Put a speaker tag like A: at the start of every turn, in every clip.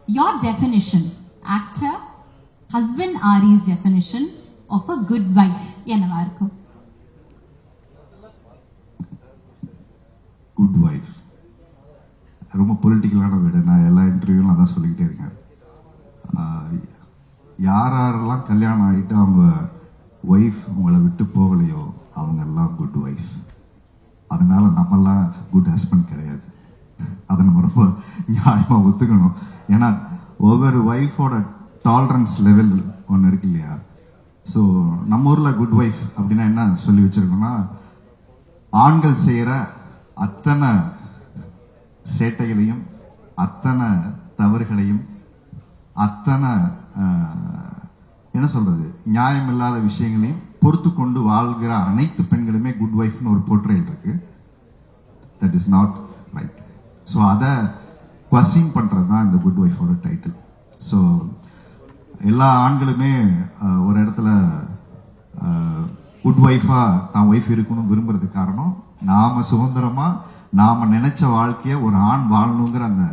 A: your definition, actor, husband Ari's definition of a good wife என்னவா இருக்கும்?
B: Good wife ரொம்ப பொலிட்டிக்கலான வீடு. நான் எல்லா இன்டர்வியூலும் அதான் சொல்லிக்கிட்டே இருக்கேன். யாரெல்லாம் கல்யாணம் ஆகிட்டு அவங்க ஒய்ஃப் உங்களை விட்டு போகலையோ அவங்க எல்லாம் குட் ஒய்ஃப். அதனால நம்மெல்லாம் குட் ஹஸ்பண்ட் கிடையாது. அதை நம்ம ரொம்ப நியாயமாக ஒத்துக்கணும். ஏன்னா ஒவ்வொரு ஒய்ஃபோட டாலரன்ஸ் லெவல் ஒன்று இருக்கு இல்லையா? ஸோ நம்ம ஊரில் குட் ஒய்ஃப் அப்படின்னா என்ன சொல்லி வச்சிருக்கோம்னா, ஆண்கள் செய்கிற அத்தனை சேட்டைகளையும் அத்தனை தவறுகளையும் அத்தனை என்ன சொல்றது நியாயமில்லாத விஷயங்களையும் பொறுத்து கொண்டு வாழ்கிற அனைத்து பெண்களுமே குட் ஒய்ஃப்னு ஒரு போர்ட்ரேல் இருக்கு. That is not right. So அதை குவஸ்டின் பண்றது தான் இந்த குட் ஒய்ஃபோட டைட்டில். ஸோ எல்லா ஆண்களுமே ஒரு இடத்துல குட் ஒய்ஃபா தான் ஒய்ஃப் இருக்கணும்னு விரும்புறதுக்கு காரணம், நாம சுதந்திரமா நாம நினைச்ச வாழ்க்கைய ஒரு ஆண் வாழணுங்கிற அந்த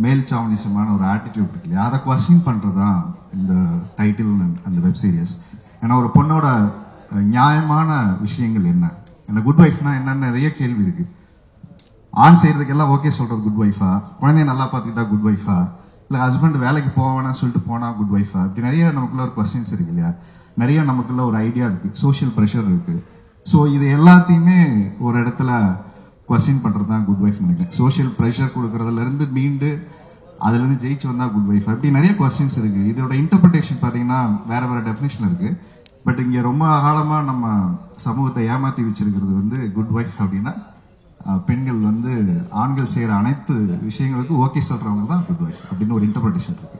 B: மேல் சாவனிசமான ஒரு ஆட்டிடியூட் இருக்கு இல்லையா, அதை குவஸ்டின் பண்றதுதான் இந்த டைட்டில் அந்த வெப் சீரிஸ். ஏன்னா ஒரு பொண்ணோட நியாயமான விஷயங்கள் என்ன, இந்த குட் ஒய்ஃப்னா என்னன்னு நிறைய கேள்வி இருக்கு. ஆண் செய்யறதுக்கெல்லாம் ஓகே சொல்றது குட் ஒய்ஃபா, குழந்தைய நல்லா பார்த்துக்கிட்டா குட் ஒய்ஃபா, இல்லை ஹஸ்பண்ட் வேலைக்கு போவேன்னு சொல்லிட்டு போனா குட் ஒய்ஃபா, இப்படி நிறைய நமக்குள்ள ஒரு கொஸ்டின்ஸ் இருக்கு இல்லையா, நிறைய நமக்குள்ள ஒரு ஐடியா இருக்கு, சோஷியல் ப்ரெஷர் இருக்கு. ஸோ இது எல்லாத்தையுமே ஒரு இடத்துல கொஸ்டின் பண்றது தான் குட் ஒய்ஃப் நினைக்கிறேன். சோஷியல் ப்ரெஷர் கொடுக்கறதுல இருந்து மீண்டு அதுல இருந்து ஜெயிச்சு வந்தா குட் ஒய்ஃப், அப்படி நிறைய கொஸ்டின்ஸ் இருக்கு. இதோட இன்டர்பிரிட்டேஷன் பாத்தீங்கன்னா வேற வேற டெஃபினேஷன் இருக்கு. பட் இங்க ரொம்ப காலமா நம்ம சமூகத்தை ஏமாத்தி வச்சிருக்கிறது வந்து குட் ஒய்ஃப் அப்படின்னா பெண்கள் வந்து ஆண்கள் செய்யற அனைத்து விஷயங்களுக்கும் ஓகே சொல்றவங்க தான் குட் ஒய்ஃப் அப்படின்னு ஒரு இன்டர்பிரிட்டேஷன் இருக்கு.